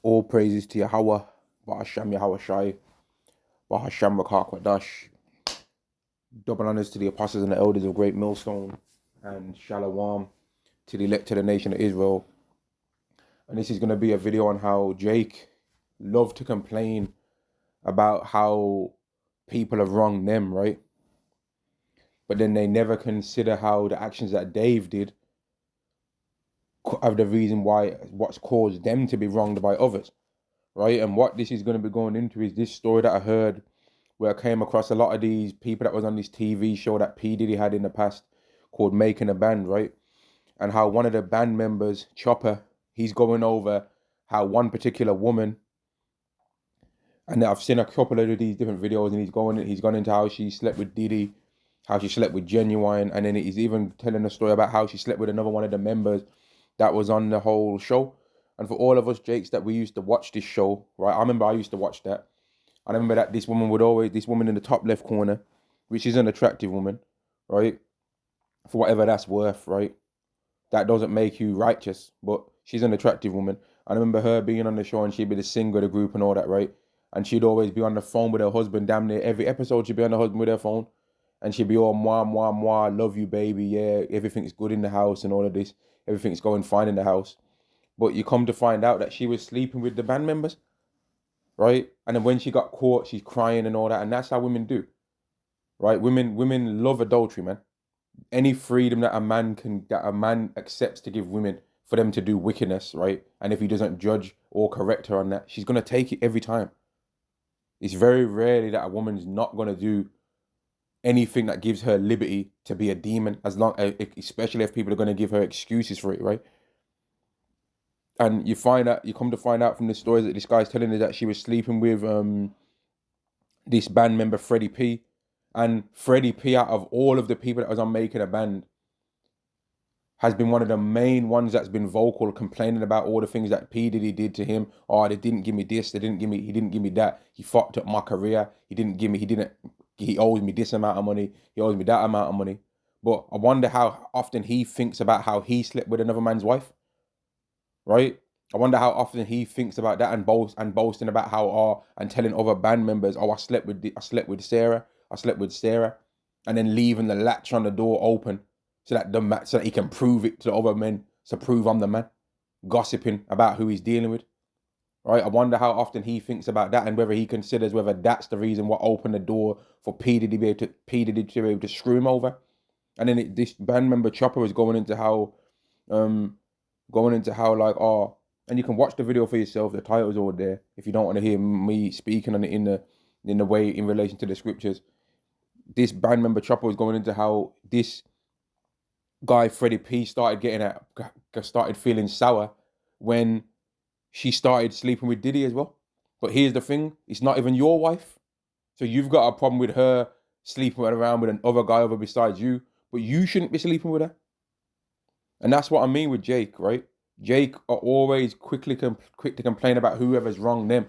All praises to Yahweh, Bahasham Yahweh Shai, Bahasham Rakak Wadash. Double honors to the apostles and the elders of Great Millstone, and Shalom to the elect to the nation of Israel. And this is going to be a video on how Jake loved to complain about how people have wronged them, right? But then they never consider how the actions that Dave did are the reason why what's caused them to be wronged by others, right? And what this is going to be going into is this story that I heard where I came across a lot of these people that was on this TV show that P. Diddy had in the past called Making a Band, right? And how one of the band members, Chopper, he's going over how one particular woman, and I've seen a couple of these different videos, and he's gone into how she slept with Diddy, how she slept with Genuine, and then he's even telling a story about how she slept with another one of the members that was on the whole show. And for all of us Jakes that we used to watch this show, right? I remember I used to watch that. I remember that this woman in the top left corner, which is an attractive woman, right? For whatever that's worth, right? That doesn't make you righteous, but she's an attractive woman. I remember her being on the show and she'd be the singer of the group and all that, right? And she'd always be on the phone with her husband, damn near every episode she'd be on the husband with her phone. And she'd be all, mwah, mwah, mwah, love you, baby, yeah, everything's good in the house and all of this. Everything's going fine in the house. But you come to find out that she was sleeping with the band members, right? And then when she got caught, she's crying and all that. And that's how women do, right? Women love adultery, man. Any freedom that a man accepts to give women for them to do wickedness, right? And if he doesn't judge or correct her on that, she's gonna take it every time. It's very rarely that a woman's not gonna do anything that gives her liberty to be a demon, as long, especially if people are gonna give her excuses for it, right? And you come to find out from the stories that this guy's telling her that she was sleeping with this band member Freddie P, and Freddie P, out of all of the people that was on Making a Band, has been one of the main ones that's been vocal, complaining about all the things that P Diddy did to him. Oh, they didn't give me this, he didn't give me that. He fucked up my career. He owes me this amount of money. He owes me that amount of money. But I wonder how often he thinks about how he slept with another man's wife, right? I wonder how often he thinks about that and boasting about and telling other band members, oh, I slept with Sarah, and then leaving the latch on the door open so that he can prove it to the other men, to prove I'm the man, gossiping about who he's dealing with, right? I wonder how often he thinks about that and whether he considers whether that's the reason what opened the door for P Diddy to be able to screw him over. And then this band member Chopper was um going into how like, oh, and you can watch the video for yourself. The title's all there if you don't want to hear me speaking on it in the way in relation to the scriptures. This band member Chopper was going into how this guy Freddie P started feeling sour when she started sleeping with Diddy as well. But here's the thing: it's not even your wife, so you've got a problem with her sleeping around with another guy over besides you. But you shouldn't be sleeping with her. And that's what I mean with Jake, right? Jake are always quick to complain about whoever's wronged them,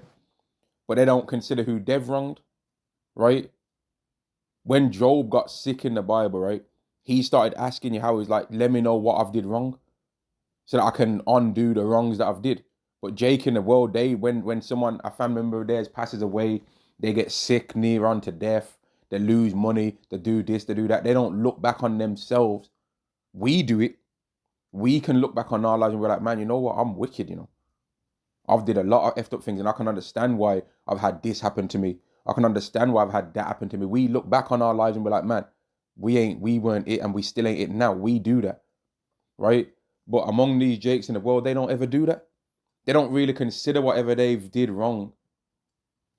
but they don't consider who they've wronged, right? When Job got sick in the Bible, right, he started asking you how he's like, let me know what I've did wrong, so that I can undo the wrongs that I've did. But Jake in the world, when someone, a family member of theirs passes away, they get sick, near on to death, they lose money, they do this, they do that. They don't look back on themselves. We do it. We can look back on our lives and we're like, man, you know what? I'm wicked. I've did a lot of effed up things and I can understand why I've had this happen to me. I can understand why I've had that happen to me. We look back on our lives and we're like, man, we weren't it and we still ain't it now. We do that, right? But among these Jakes in the world, they don't ever do that. They don't really consider whatever they've did wrong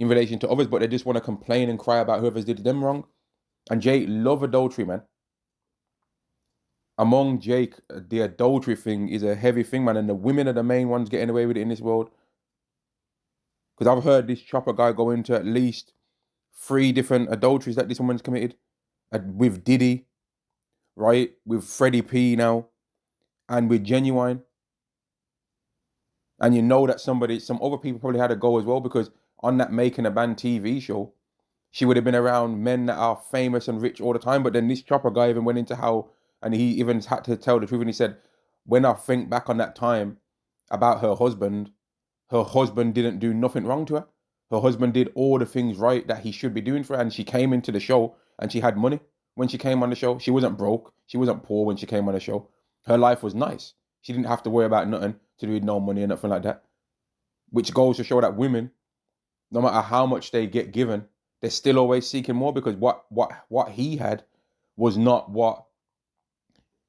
in relation to others, but they just want to complain and cry about whoever's did them wrong. And Jake love adultery, man. Among Jake, the adultery thing is a heavy thing, man, and the women are the main ones getting away with it in this world. Because I've heard this Chopper guy go into at least 3 different adulteries that this woman's committed, with Diddy, right, with Freddie P now, and with Genuine. And you know that some other people probably had a go as well, because on that Making a Band TV show, she would have been around men that are famous and rich all the time. But then this Chopper guy even went into how, and he even had to tell the truth, and he said, when I think back on that time about her husband her husband didn't do nothing wrong to her. Her husband did all the things right that he should be doing for her, and she came into the show and she had money when she came on the show. She wasn't broke. She wasn't poor when she came on the show. Her life was nice. She didn't have to worry about nothing to do with no money or nothing like that. Which goes to show that women, no matter how much they get given, they're still always seeking more, because what he had was not what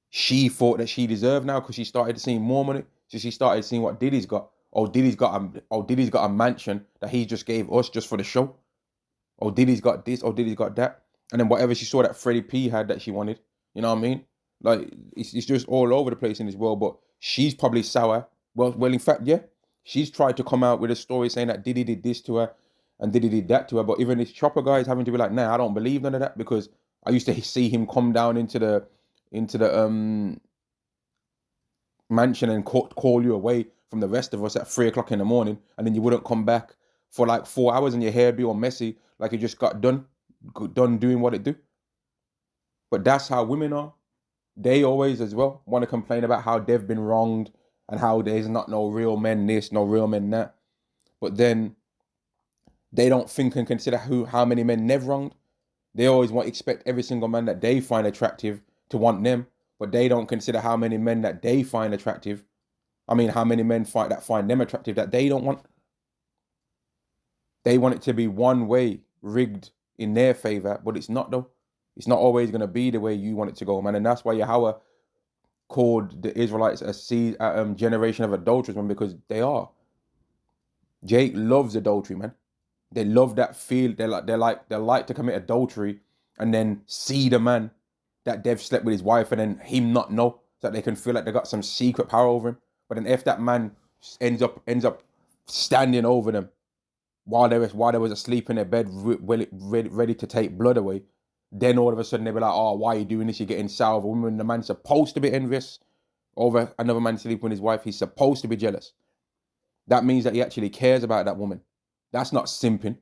she thought that she deserved now, because she started seeing more money. So she started seeing what Diddy's got. Diddy's got a mansion that he just gave us just for the show. Diddy's got this. Diddy's got that. And then whatever she saw that Freddie P had that she wanted, you know what I mean? Like it's just all over the place in this world. But she's probably sour. Well, in fact, yeah, she's tried to come out with a story saying that Diddy did this to her and Diddy did that to her. But even this Chopper guy is having to be like, nah, I don't believe none of that, because I used to see him come down into the mansion and call you away from the rest of us at 3 o'clock in the morning, and then you wouldn't come back for like 4 hours, and your hair be all messy like you just got done doing what it do. But that's how women are. They always as well want to complain about how they've been wronged and how there's not no real men this, no real men that. But then they don't think and consider how many men they've wronged. They always expect every single man that they find attractive to want them, but they don't consider how many men that they find attractive. I mean, how many men that find them attractive that they don't want. They want it to be one way, rigged in their favor, but it's not though. It's not always going to be the way you want it to go, man. And that's why Yahweh called the Israelites a generation of adulterers, man, because they are. Jake loves adultery, man. They love that feel. They like to commit adultery and then see the man that they've slept with his wife and then him not know, so that they can feel like they got some secret power over him. But then if that man ends up standing over them while they was asleep in their bed, ready to take blood away, then all of a sudden they be like, oh, why are you doing this? You're getting sour over women. The man's supposed to be envious over another man sleeping with his wife. He's supposed to be jealous. That means that he actually cares about that woman. That's not simping.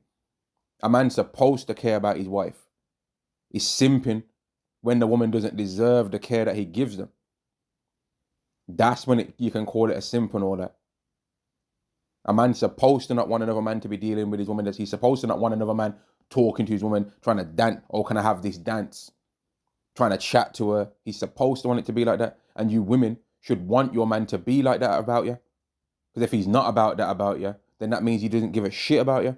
A man's supposed to care about his wife. He's simping when the woman doesn't deserve the care that he gives them. That's when you can call it a simp and all that. A man's supposed to not want another man to be dealing with his woman. He's supposed to not want another man talking to his woman, trying to dance. Oh, can I have this dance? Trying to chat to her. He's supposed to want it to be like that. And you women should want your man to be like that about you. Because if he's not about that about you, then that means he doesn't give a shit about you.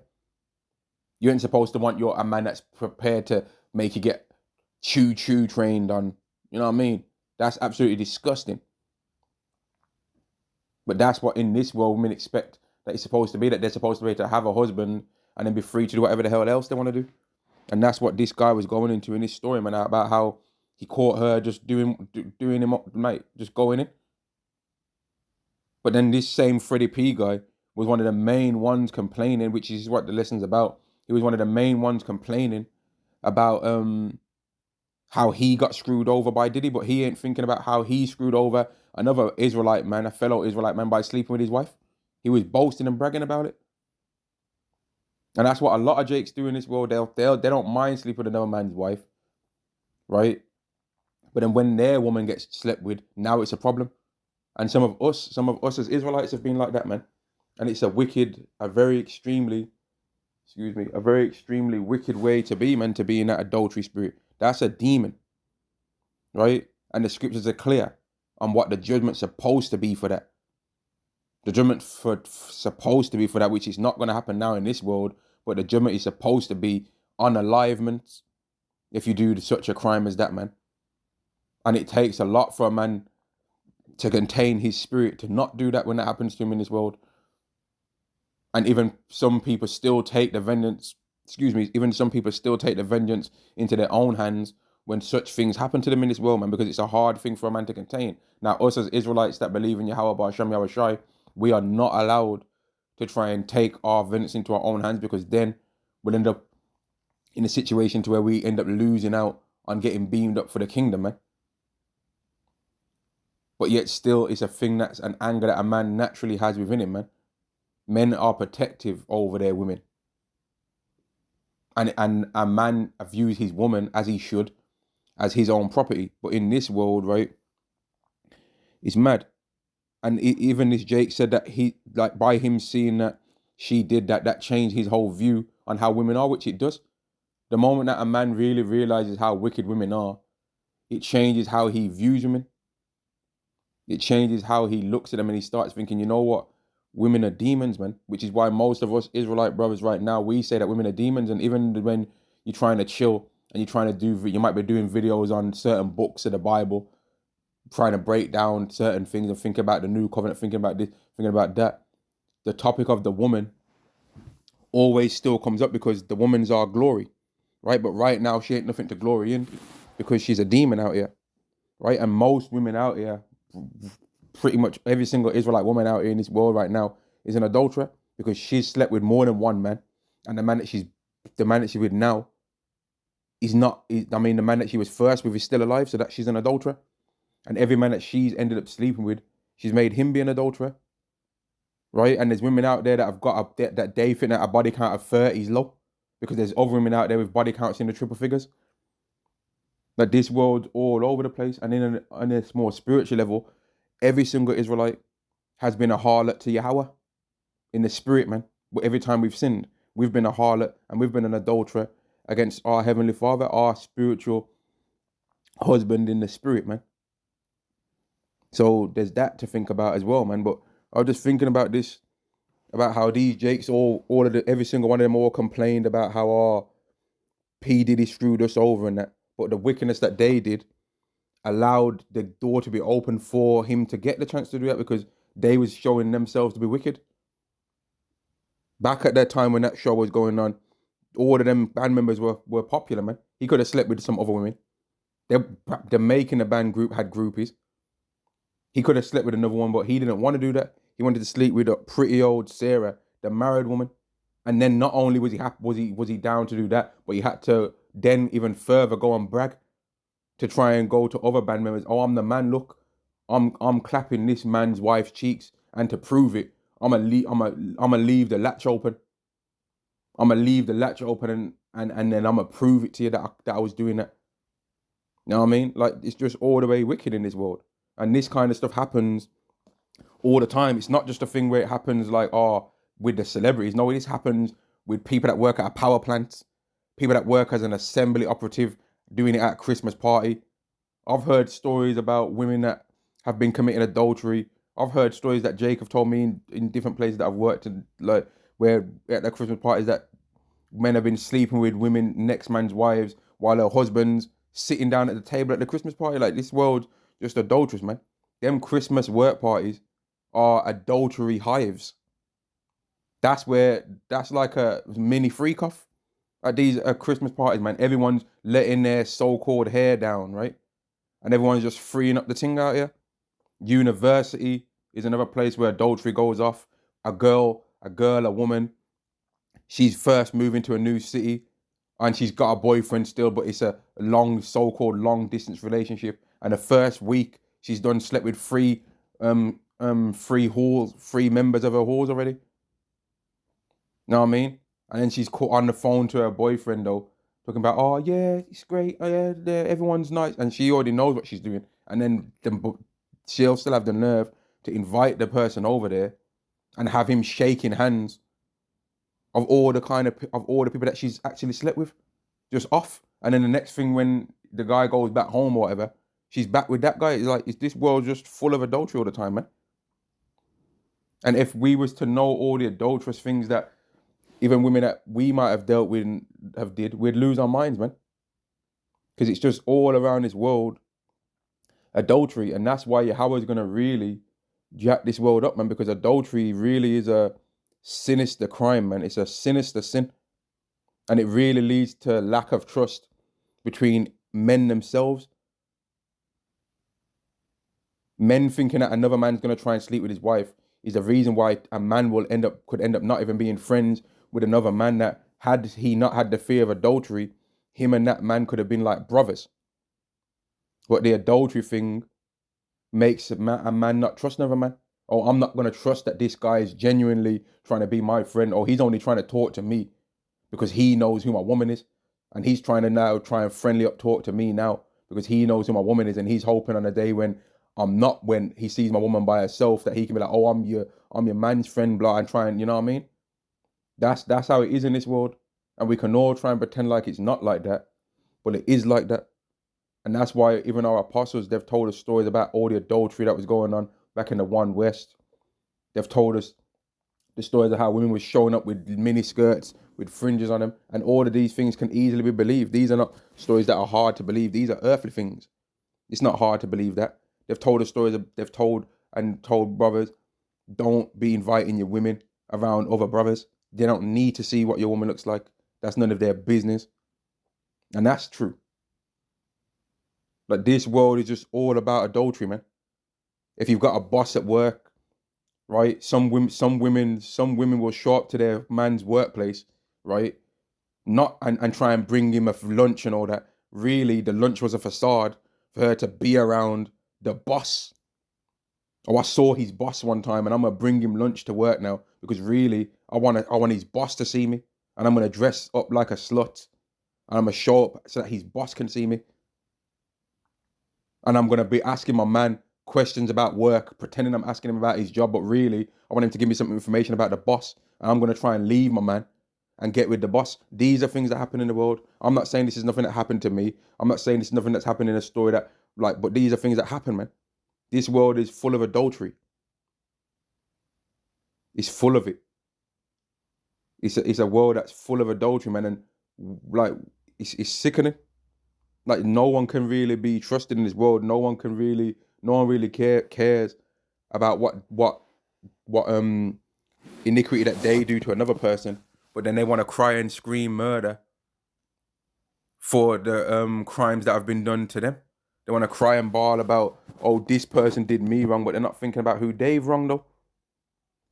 You ain't supposed to want a man that's prepared to make you get choo-choo trained on. You know what I mean? That's absolutely disgusting. But that's what in this world women expect that it's supposed to be, that they're supposed to be able to have a husband and then be free to do whatever the hell else they want to do. And that's what this guy was going into in this story, man, about how he caught her just doing him up, mate, just going in. But then this same Freddie P guy was one of the main ones complaining, which is what the lesson's about. He was one of the main ones complaining about how he got screwed over by Diddy, but he ain't thinking about how he screwed over another Israelite man, a fellow Israelite man, by sleeping with his wife. He was boasting and bragging about it. And that's what a lot of Jakes do in this world. They don't mind sleeping with another man's wife, right? But then when their woman gets slept with, now it's a problem. And some of us as Israelites have been like that, man. And it's a very extremely wicked way to be, man, to be in that adultery spirit. That's a demon, right? And the scriptures are clear on what the judgment's supposed to be for that. The judgment supposed to be for that, which is not going to happen now in this world, but the judgment is supposed to be unalivement if you do such a crime as that, man. And it takes a lot for a man to contain his spirit to not do that when that happens to him in this world. And even some people still take the vengeance, into their own hands when such things happen to them in this world, man, because it's a hard thing for a man to contain. Now, us as Israelites that believe in Yahweh Ba'Shem Yahweh Shai, we are not allowed to try and take our vengeance into our own hands, because then we'll end up in a situation to where we end up losing out on getting beamed up for the kingdom, man. But yet still, it's a thing that's an anger that a man naturally has within him, man. Men are protective over their women. And a man views his woman, as he should, as his own property. But in this world, right, it's mad. And even this Jake said that he, like, by him seeing that she did that, that changed his whole view on how women are, which it does. The moment that a man really realizes how wicked women are, it changes how he views women. It changes how he looks at them, and he starts thinking, you know what? Women are demons, man. Which is why most of us Israelite brothers right now, we say that women are demons. And even when you're trying to chill and you're trying to do, you might be doing videos on certain books of the Bible, trying to break down certain things and think about the new covenant, thinking about this, thinking about that. The topic of the woman always still comes up because the woman's our glory, right? But right now she ain't nothing to glory in because she's a demon out here, right? And most women out here, pretty much every single Israelite woman out here in this world right now is an adulterer because she's slept with more than one man, and the man that she's with now is not. I mean, the man that she was first with is still alive, so that she's an adulterer. And every man that she's ended up sleeping with, she's made him be an adulterer, right? And there's women out there that have got that they think that a body count of 30 is low because there's other women out there with body counts in the triple figures. Like, this world's all over the place. And then on a more spiritual level, every single Israelite has been a harlot to Yahweh in the spirit, man. But every time we've sinned, we've been a harlot and we've been an adulterer against our Heavenly Father, our spiritual husband in the spirit, man. So there's that to think about as well, man. But I was just thinking about this, about how these Jakes, every single one of them all complained about how our P. Diddy screwed us over and that. But the wickedness that they did allowed the door to be open for him to get the chance to do that because they was showing themselves to be wicked. Back at that time when that show was going on, all of them band members were popular, man. He could have slept with some other women. The making the band group had groupies. He could have slept with another one, but he didn't want to do that. He wanted to sleep with a pretty old Sarah, the married woman. And then not only was he down to do that, but he had to then even further go and brag to try and go to other band members. Oh, I'm the man. Look, I'm clapping this man's wife's cheeks, and to prove it, I'm gonna leave the latch open. I'm gonna leave the latch open, and then I'm gonna prove it to you that I was doing that. You know what I mean? Like, it's just all the way wicked in this world, and this kind of stuff happens all the time. It's not just a thing where it happens like, with the celebrities. No, this happens with people that work at a power plant, people that work as an assembly operative doing it at a Christmas party. I've heard stories about women that have been committing adultery. I've heard stories that Jake have told me in different places that I've worked in, like, where at the Christmas parties that men have been sleeping with women, next man's wives, while their husbands sitting down at the table at the Christmas party. Like, this world just adulterous, man. Them Christmas work parties are adultery hives. That's like a mini freak off at these Christmas parties, man. Everyone's letting their so-called hair down, right? And everyone's just freeing up the thing out here. University is another place where adultery goes off. A woman, she's first moving to a new city and she's got a boyfriend still, but it's a so-called long distance relationship. And the first week she's done slept with three members of her halls already. Know what I mean? And then she's caught on the phone to her boyfriend though, talking about, oh yeah, it's great, oh yeah, everyone's nice, and she already knows what she's doing. And then she'll still have the nerve to invite the person over there and have him shaking hands of all the people that she's actually slept with, just off. And then the next thing, when the guy goes back home or whatever, she's back with that guy. It's like, is this world just full of adultery all the time, man? And if we was to know all the adulterous things that even women that we might have dealt with and we'd lose our minds, man. Because it's just all around this world, adultery. And that's why Yahweh's going to really jack this world up, man, because adultery really is a sinister crime, man. It's a sinister sin. And it really leads to lack of trust between men themselves. Men thinking that another man's going to try and sleep with his wife is the reason why a man could end up not even being friends with another man, that had he not had the fear of adultery, him and that man could have been like brothers. But the adultery thing makes a man not trust another man. Oh, I'm not going to trust that this guy is genuinely trying to be my friend, or he's only trying to talk to me because he knows who my woman is. And he's trying to now try and friendly up talk to me now because he knows who my woman is, and he's hoping on a day when I'm not when he sees my woman by herself, that he can be like, oh, I'm your man's friend, blah, and try and, you know what I mean? That's how it is in this world. And we can all try and pretend like it's not like that, but it is like that. And that's why even our apostles, they've told us stories about all the adultery that was going on back in the One West. They've told us the stories of how women were showing up with mini skirts, with fringes on them, and all of these things can easily be believed. These are not stories that are hard to believe. These are earthly things. It's not hard to believe that. They've told us stories. They've told brothers, don't be inviting your women around other brothers. They don't need to see what your woman looks like. That's none of their business. And that's true. Like, this world is just all about adultery, man. If you've got a boss at work, right? Some women will show up to their man's workplace, right? Not and try and bring him a lunch and all that. Really, the lunch was a facade for her to be around the boss. Oh, I saw his boss one time, and I'm gonna bring him lunch to work now because really, I want his boss to see me, and I'm gonna dress up like a slut, and I'm gonna show up so that his boss can see me, and I'm gonna be asking my man questions about work, pretending I'm asking him about his job, but really, I want him to give me some information about the boss, and I'm gonna try and leave my man and get with the boss. These are things that happen in the world. I'm not saying this is nothing that happened to me. I'm not saying this is nothing that's happened in a story that, like, but these are things that happen, man. This world is full of adultery. It's full of it. It's a world that's full of adultery, man, and like it's sickening. Like, no one can really be trusted in this world. No one really cares about what iniquity that they do to another person, but then they want to cry and scream murder for the crimes that have been done to them. They want to cry and bawl about, oh, this person did me wrong, but they're not thinking about who they've wronged though.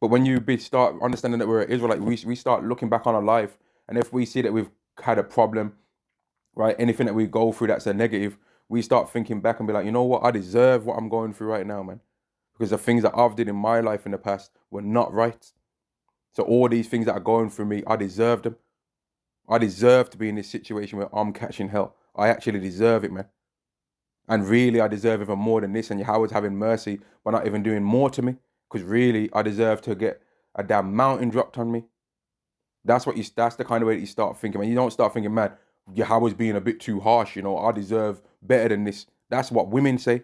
But when you start understanding that we're Israelite, we start looking back on our life, and if we see that we've had a problem, right, anything that we go through that's a negative, we start thinking back and be like, you know what, I deserve what I'm going through right now, man, because the things that I've did in my life in the past were not right. So all these things that are going through me, I deserve them. I deserve to be in this situation where I'm catching hell. I actually deserve it, man. And really, I deserve even more than this. And Yahweh's having mercy by not even doing more to me. Because really, I deserve to get a damn mountain dropped on me. That's the kind of way that you start thinking, man. You don't start thinking, man, Yahweh's being a bit too harsh, I deserve better than this. That's what women say.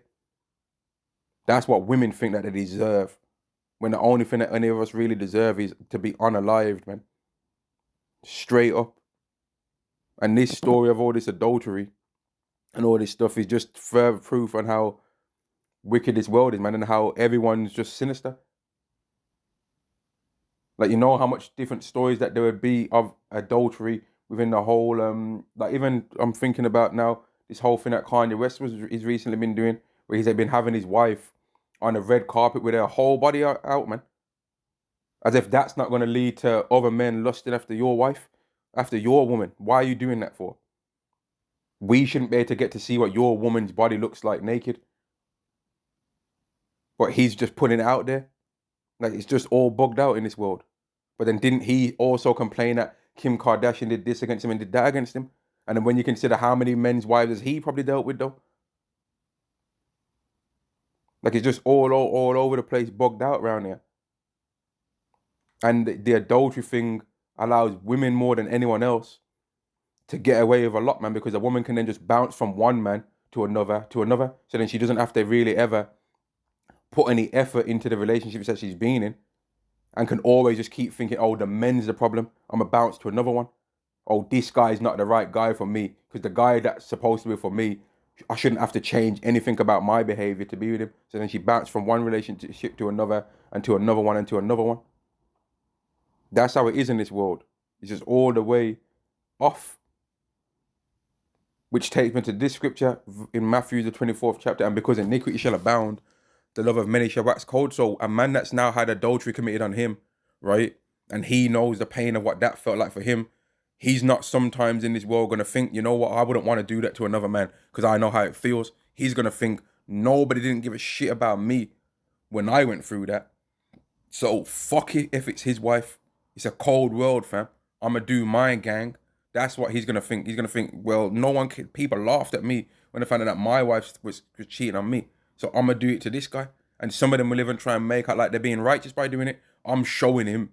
That's what women think that they deserve. When the only thing that any of us really deserve is to be unalived, man. Straight up. And this story of all this adultery and all this stuff is just further proof on how wicked this world is, man, and how everyone's just sinister. Like, how much different stories that there would be of adultery within the whole like, even I'm thinking about now this whole thing that Kanye West he's recently been doing, where he's been having his wife on a red carpet with her whole body out, man. As if that's not going to lead to other men lusting after your wife, after your woman. Why are you doing that for? We shouldn't be able to get to see what your woman's body looks like naked. But he's just putting it out there. Like, it's just all bugged out in this world. But then didn't he also complain that Kim Kardashian did this against him and did that against him? And then when you consider how many men's wives has he probably dealt with though? Like, it's just all over the place, bugged out around here. And the adultery thing allows women more than anyone else to get away with a lot, man, because a woman can then just bounce from one man to another to another. So then she doesn't have to really ever put any effort into the relationships that she's been in, and can always just keep thinking, oh, the men's the problem. I'm going to bounce to another one. Oh, this guy's not the right guy for me, because the guy that's supposed to be for me, I shouldn't have to change anything about my behavior to be with him. So then she bounced from one relationship to another, and to another one, and to another one. That's how it is in this world. It's just all the way off. Which takes me to this scripture in Matthew, the 24th chapter. And because iniquity shall abound, the love of many shall wax cold. So a man that's now had adultery committed on him, right? And he knows the pain of what that felt like for him. He's not sometimes in this world going to think, you know what, I wouldn't want to do that to another man because I know how it feels. He's going to think, nobody didn't give a shit about me when I went through that. So fuck it if it's his wife. It's a cold world, fam. I'm going to do mine, gang. That's what he's going to think. He's going to think, well, people laughed at me when they found out that my wife was cheating on me. So I'm going to do it to this guy. And some of them will even try and make out like they're being righteous by doing it. I'm showing him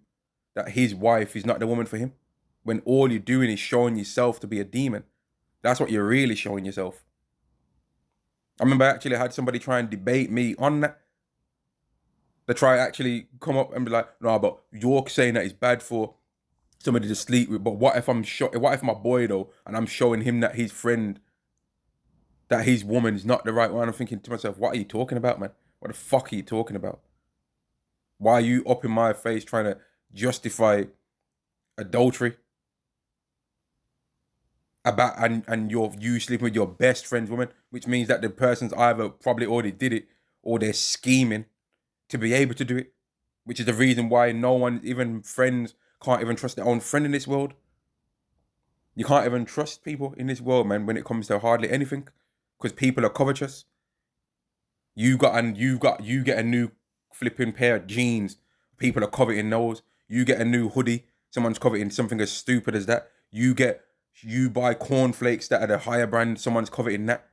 that his wife is not the woman for him. When all you're doing is showing yourself to be a demon. That's what you're really showing yourself. I remember I actually had somebody try and debate me on that. They try actually come up and be like, no, but you're saying that it's bad for somebody to sleep with. But what if what if my boy though, and I'm showing him that his friend, that his woman is not the right one? I'm thinking to myself, what are you talking about, man? What the fuck are you talking about? Why are you up in my face trying to justify adultery? About and you sleeping with your best friend's woman, which means that the person's either probably already did it or they're scheming to be able to do it, which is the reason why no one, even friends, can't even trust their own friend in this world. You can't even trust people in this world, man, when it comes to hardly anything, because people are covetous. You get a new flipping pair of jeans, people are coveting those. You get a new hoodie, someone's coveting something as stupid as that. You buy cornflakes that are the higher brand, someone's coveting that.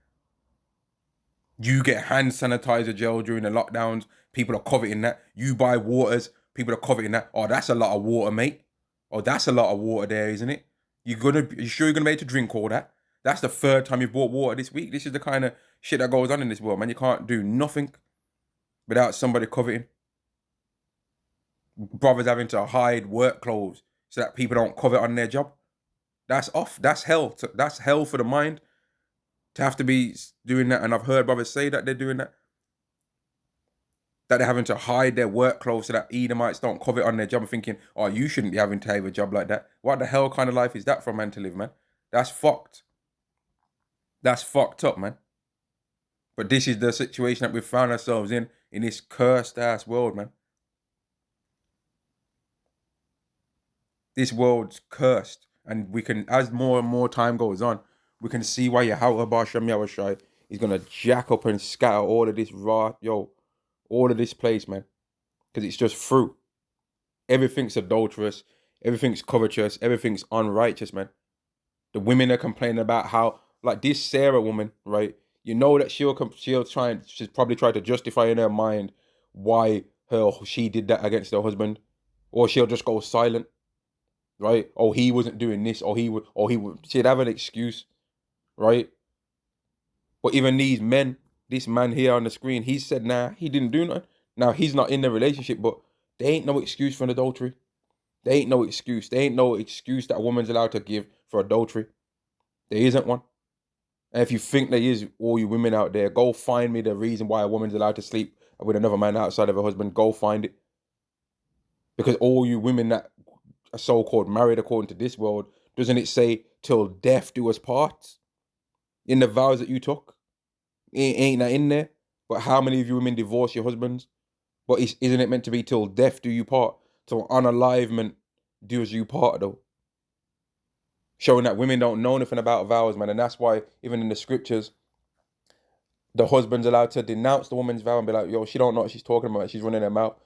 You get hand sanitizer gel during the lockdowns, people are coveting that. You buy waters, people are coveting that. Oh, that's a lot of water, mate. Oh, that's a lot of water there, isn't it? You sure you're gonna be able to drink all that? That's the third time you've bought water this week. This is the kind of shit that goes on in this world, man. You can't do nothing without somebody coveting. Brothers having to hide work clothes so that people don't covet on their job. That's off. That's hell. That's hell for the mind to have to be doing that. And I've heard brothers say that they're doing that. That they're having to hide their work clothes so that Edomites don't covet on their job. I'm thinking, oh, you shouldn't be having to have a job like that. What the hell kind of life is that for a man to live, man? That's fucked. That's fucked up, man. But this is the situation that we've found ourselves in this cursed ass world, man. This world's cursed. And we can, as more and more time goes on, we can see why Yahweh Ba'Shem Yahushai is going to jack up and scatter all of this all of this place, man. Because it's just fruit. Everything's adulterous. Everything's covetous. Everything's unrighteous, man. The women are complaining about how, like this Sarah woman, right? You know that she's probably tried to justify in her mind why she did that against her husband. Or she'll just go silent. Right? Oh, he wasn't doing this, she'd have an excuse, right? But even these men, this man here on the screen, he said, nah, he didn't do nothing. Now, he's not in the relationship, but there ain't no excuse for an adultery. There ain't no excuse. There ain't no excuse that a woman's allowed to give for adultery. There isn't one. And if you think there is, all you women out there, go find me the reason why a woman's allowed to sleep with another man outside of her husband. Go find it. Because all you women that are so-called married according to this world, doesn't it say till death do us part in the vows that you took? Ain't that in there? But how many of you women divorce your husbands? But isn't it meant to be till death do you part? Till unalivement does you part, though. Showing that women don't know anything about vows, man. And that's why even in the scriptures, the husband's allowed to denounce the woman's vow and be like, yo, she don't know what she's talking about. She's running her mouth.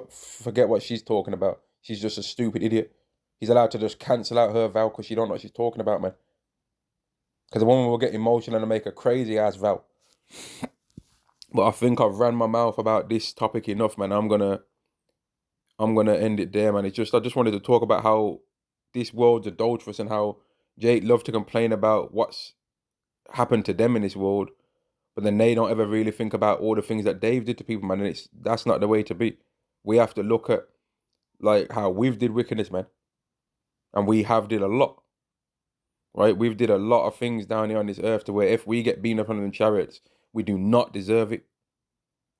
Forget what she's talking about. She's just a stupid idiot. He's allowed to just cancel out her vow because she don't know what she's talking about, man. Because the woman will get emotional and make a crazy ass vow. But I think I've ran my mouth about this topic enough, man. I'm gonna end it there, man. I just wanted to talk about how this world's adulterous and how Jake love to complain about what's happened to them in this world, but then they don't ever really think about all the things that Dave did to people, man. And that's not the way to be. We have to look at like how we've did wickedness, man. And we have did a lot. Right? We've did a lot of things down here on this earth to where if we get beaten up on the chariots, we do not deserve it.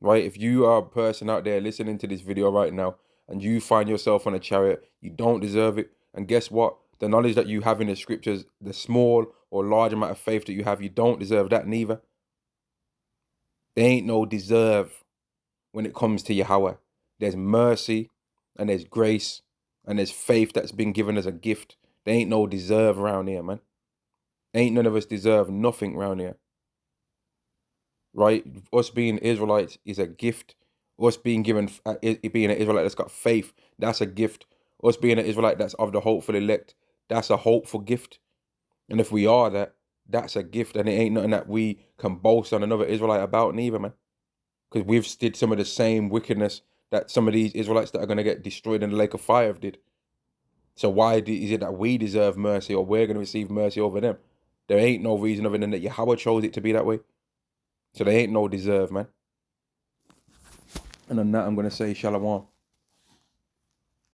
Right? If you are a person out there listening to this video right now and you find yourself on a chariot, you don't deserve it. And guess what? The knowledge that you have in the scriptures, the small or large amount of faith that you have, you don't deserve that neither. There ain't no deserve when it comes to Yahweh. There's mercy and there's grace and there's faith that's been given as a gift. There ain't no deserve around here, man. Ain't none of us deserve nothing around here. Right? Us being Israelites is a gift. Us being given, being an Israelite that's got faith, that's a gift. Us being an Israelite that's of the hopeful elect, that's a hopeful gift. And if we are that, that's a gift. And it ain't nothing that we can boast on another Israelite about neither, man. because we've did some of the same wickedness that some of these Israelites that are going to get destroyed in the lake of fire did. So why is it that we deserve mercy or we're going to receive mercy over them? There ain't no reason other than that Yahweh chose it to be that way. So there ain't no deserve, man. And on that, I'm going to say shalom.